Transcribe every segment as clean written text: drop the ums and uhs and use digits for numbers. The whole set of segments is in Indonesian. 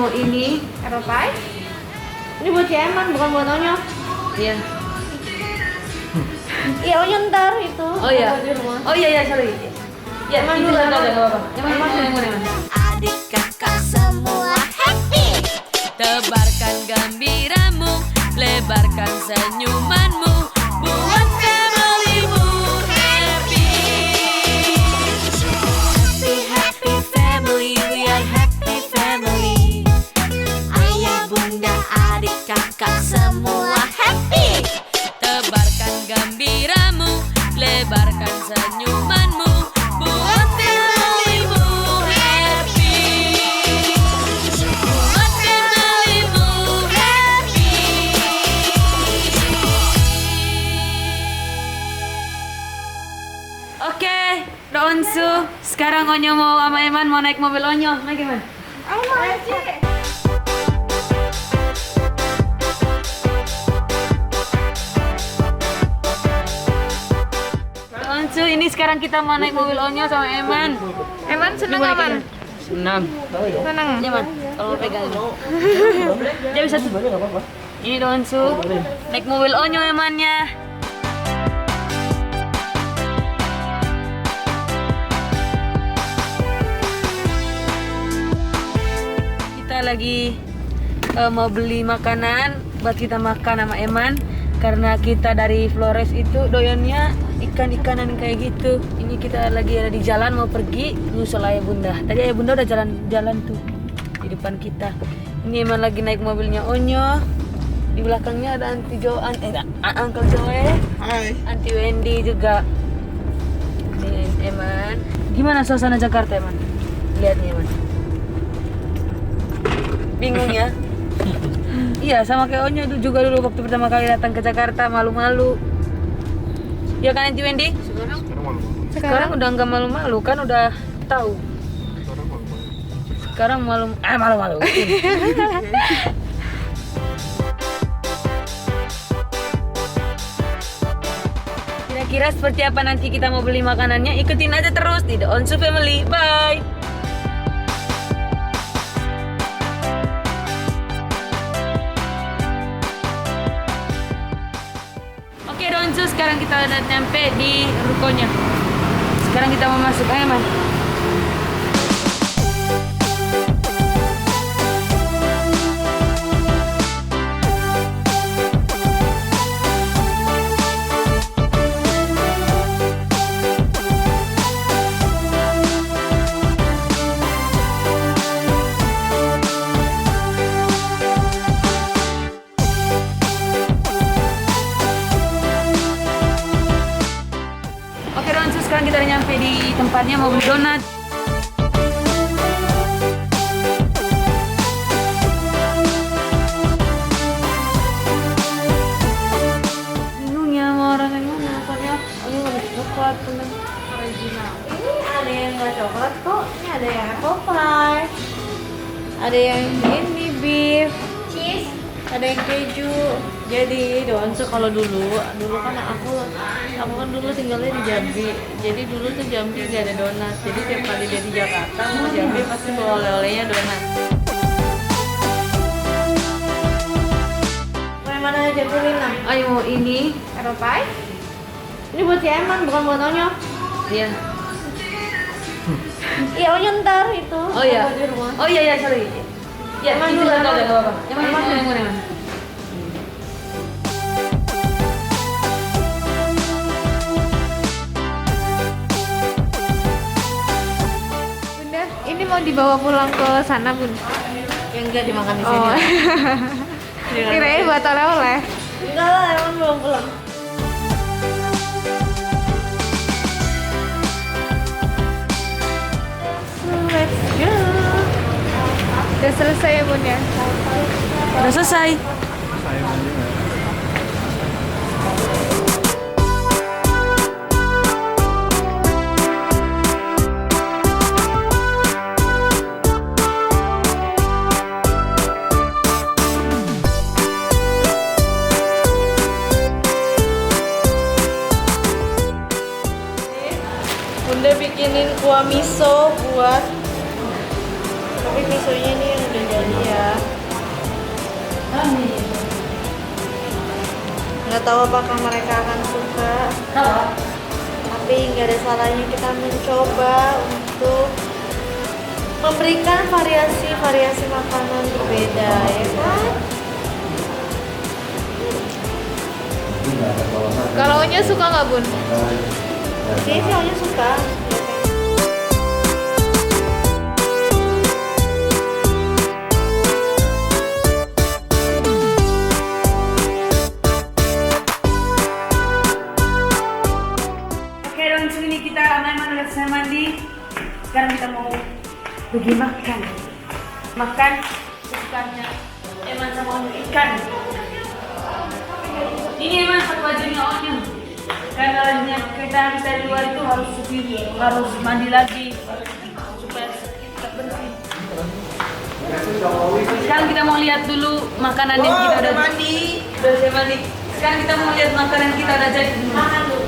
mau ini Eropai? Ini buat si Eman, bukan buat Onyo. iya. Iya, Onyo ntar itu. Oh iya. Di rumah. Oh iya sorry. Ya Eman itu dulu, satu Eman. aja enggak apa-apa. Eman. Adik kakak semua happy. Tebarkan gembiramu, lebarkan senyumanmu, buat familymu happy. Happy happy family, we are happy family. Ayah bunda adik kakak semua happy. Tebarkan gembiramu, lebarkan senyumanmu, buat familymu happy. Buat familymu happy. Oke, Donsu. Sekarang Onyo mau sama Eman mau naik mobil Onyo. Naik Eman. Aku mau aja. Donsu, ini sekarang kita mau naik mobil Onyo sama Eman. Eman seneng nggak, Man? Senang. Seneng. Iya, Man. Kalau pegang ini. Dia bisa tuh. Ini Donsu. Naik mobil Onyo Emannya. Kita lagi mau beli makanan buat kita makan sama Eman karena kita dari Flores itu doyannya ikan-ikanan kayak gitu. Ini kita lagi ada di jalan mau pergi nyusul ayah bunda. Tadi ayah bunda udah jalan tuh di depan kita. Ini Eman lagi naik mobilnya Onyo. Di belakangnya ada Uncle Joe, Hai. Auntie Wendy juga. Ini Eman. Gimana suasana Jakarta Eman? Lihat nih Eman. Bingung ya? Iya, sama kayak Onyo juga dulu waktu pertama kali datang ke Jakarta malu-malu. Ya kan Auntie Wendy? Sekarang udah nggak malu-malu kan udah tahu. Sekarang malu-malu. Kira-kira seperti apa nanti kita mau beli makanannya? Ikutin aja terus di The Onsu Family. Bye. Oke Donsu, sekarang kita udah nyampe di rukonya. Sekarang kita mau masuk, ayo Man. Oke Donsu, sekarang kita udah nyampe di tempatnya mau beli donat. Bingung ya mau orang yang mana makannya. Ini nggak ada coklat, bener original. Ini ada yang nggak coklat kok. Ini ada yang apple pie. Ada yang ini beef, cheese, ada yang keju. Jadi Donsu kalau dulu kan aku kan dulu tinggalnya di Jambi. Jadi dulu tuh Jambi nggak ada donat. Jadi tiap kali dia di Jakarta mau ke Jambi pasti bawa oleh-olehnya donat. Mau yang mana aja pilih lah. Ayo mau ini. Eropai? Ini buat si Eman, bukan buat Onyo. Iya. Iya, Onyo ntar itu. Oh iya. Buat di rumah. Oh iya sorry. Ya Eman itu dulu, satu Eman. aja enggak apa-apa. Eman. Bunda, ini mau dibawa pulang ke sana, Bun? Yang enggak dimakan di Oh. Kirain buat oleh-oleh. Enggak lah, emang belum pulang. So, let's go. Udah selesai ya, Bun ya? Udah selesai. Bunda bikinin kuah miso buat, tapi misonya ini yang udah jadi ya. Nggak tahu apakah mereka akan suka. Tapi nggak ada salahnya kita mencoba untuk memberikan variasi makanan berbeda, ya kan? Kalau Onya suka nggak Bun? Kayaknya sih Onya suka. Oke dong, sini kita Eman udah selesai mandi. Sekarang kita mau pergi makan. Makan kesukaannya Eman sama Onyo, ikan. Ini Eman satu bajunya Onyo. Karena kita di luar itu harus mandi lagi supaya tetap bersih. Sekarang kita mau lihat dulu makanan yang kita udah mandi. Udah saya mandi. Sekarang kita mau lihat makanan kita udah jadi dulu. Makan dulu.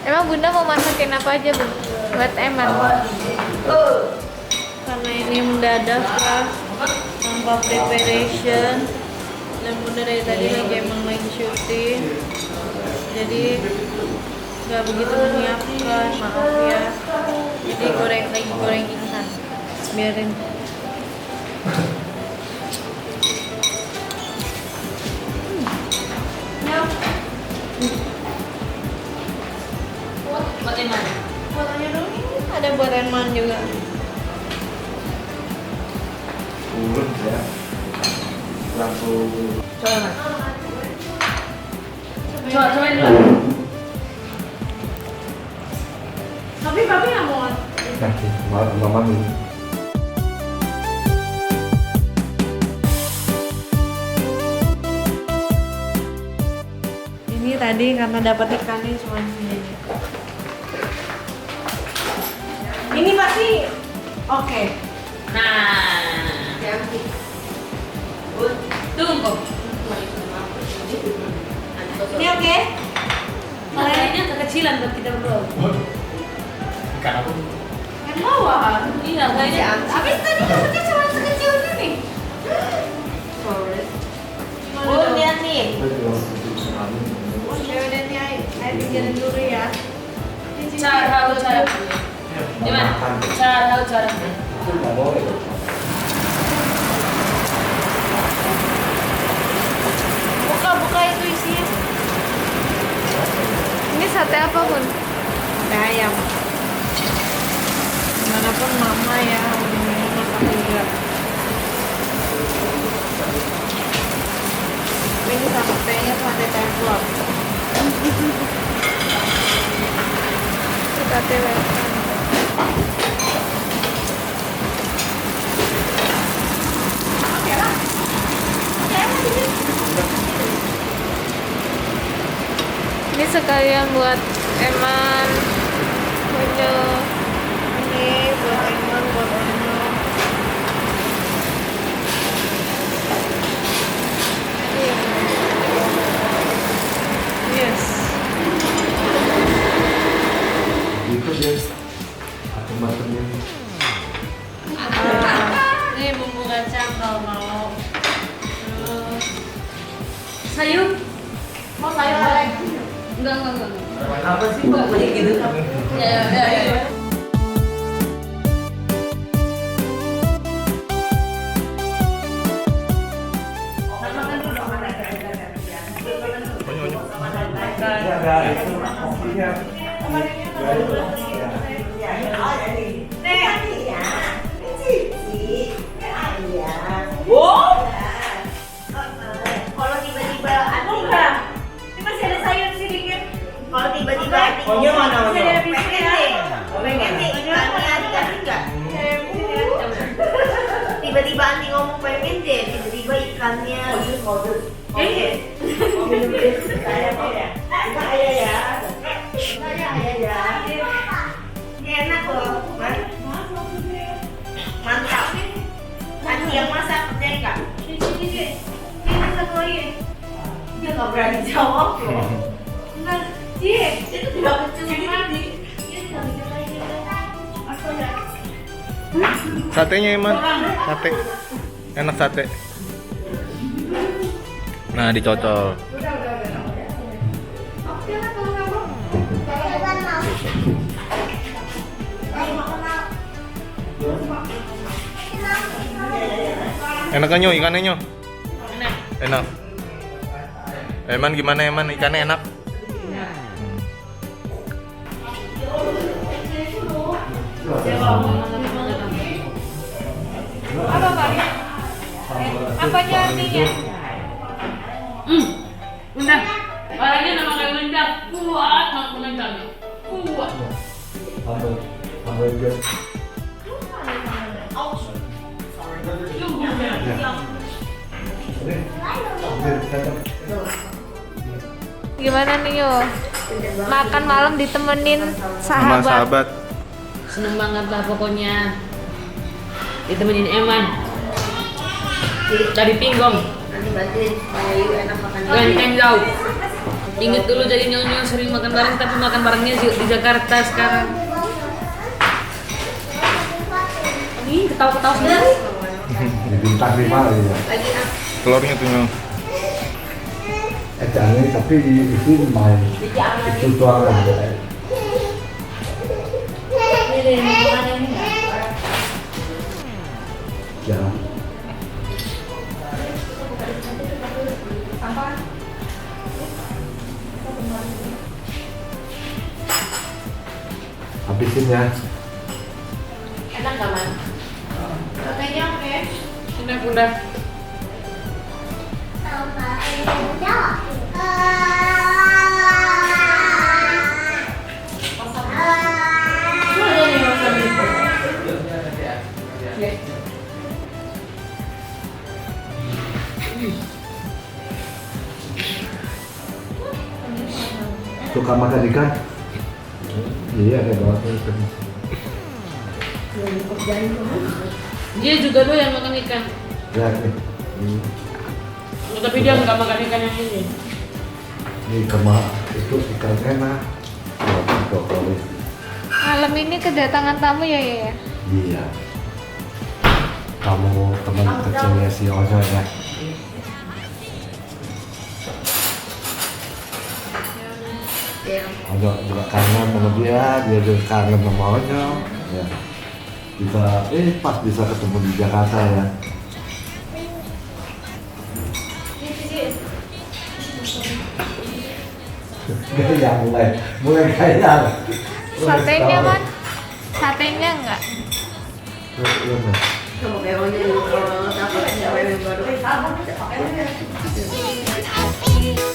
Emang Bunda mau masakin apa aja Bun? Buat Eman. Karena ini mendadak ya, tanpa preparation, dan Bunda dari tadi lagi syuting, jadi nggak begitu menyiapkan, maaf ya. Jadi goreng ikan, biarin. Buat Eman. Fotonya dulu nih, ada buat Eman juga. Urut ya. Langsung Coba Eman. Cobain dulu. Tapi papi nggak mau. kaki mama ini. Ini tadi karena dapat ikannya cuma segini. Ini pasti oke. Nah, tunggu. Ini oke? Kayaknya kekecilan buat kita berdua. Ikan apa? Yang bawah. Iya, kayaknya. Habis tadi dapetnya cuma sekecil ini. Oh, lihat nih. Oh, udah nih, ayo pikirin dulu ya. Cara. Gimana? Cara. Buka itu isinya. Ini sate apa Bun? Sate ayam. Dimanapun mama ya, ujung-ujungnya makan juga. Ini satenya sate templok. Sate western. Ini sekalian buat Eman, Onyo. Ini buat Eman, buat Ono. Yes. Itu dia. Aku matangnya. Ini bumbu kacang kalau mau. Sayur? Mau sayur lagi? Enggak. Apa sih? Balik gitu. Ya. Kalau tiba-tiba enggak. Ini masih ada sayur sih dikit. Kalau tiba-tiba Onyo mana, Onyo? pengen nih, enggak? Tiba-tiba Anti ngomong pengen deh, tiba-tiba ikannya. Ini enak loh, mantap. Anti yang masak, percaya nggak? Ini masak lagi. Dia nggak berani jawab loh. Benar. Iya, itu tidak kecil gini. Iya, tidak bikin lagi. Aku ada. Satenya Eman, sate. Enak sate. Nah, dicocol. Enak kan Nyo, ikannya Nyo? Enak. Eman gimana Eman, ikannya enak? Apa Pak? Apanya artinya? Udah. Orangnya nama kayak lendak. Kuat, mampu lendaknya. Kuat. Gimana nih yo? Makan malam ditemenin Sama sahabat. sahabat. Seneng banget lah pokoknya. Ditemenin Eman. Dari Pinggong. Ganteng jauh. Ingat dulu jadi nyonya sering makan bareng, tapi makan barengnya di Jakarta sekarang. Ih, ketawa-ketawa sendiri. Di bintang 5 lagi ya. Telurnya tuh Nyo. Ejaannya tapi itu main itu doang aja. Ya. Habisin ya. Enak gak, Man? Satenya oke. Enak udah. Suka makan ikan? Iya, kayak banget ikan. Dia juga doyan makan ikan. Ya, nih. Tapi dia nggak makan ikan yang ini. Ini kema itu ikan enak. Ya, brokoli. Malam ini kedatangan tamu ya ya. Iya. Kamu teman kecilnya si Ojo ya. Ojo juga kangen sama dia juga kangen sama Ojo. Ya. Bisa, pas bisa ketemu di Jakarta ya. Ya mulai kayak. Satenya Man? Satenya enggak?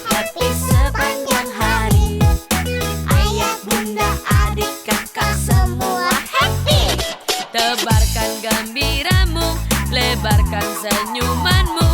Happy sepanjang hari. Ayah, bunda, adik, kakak semua happy. Tebarkan gembiramu, lebarkan senyumanmu.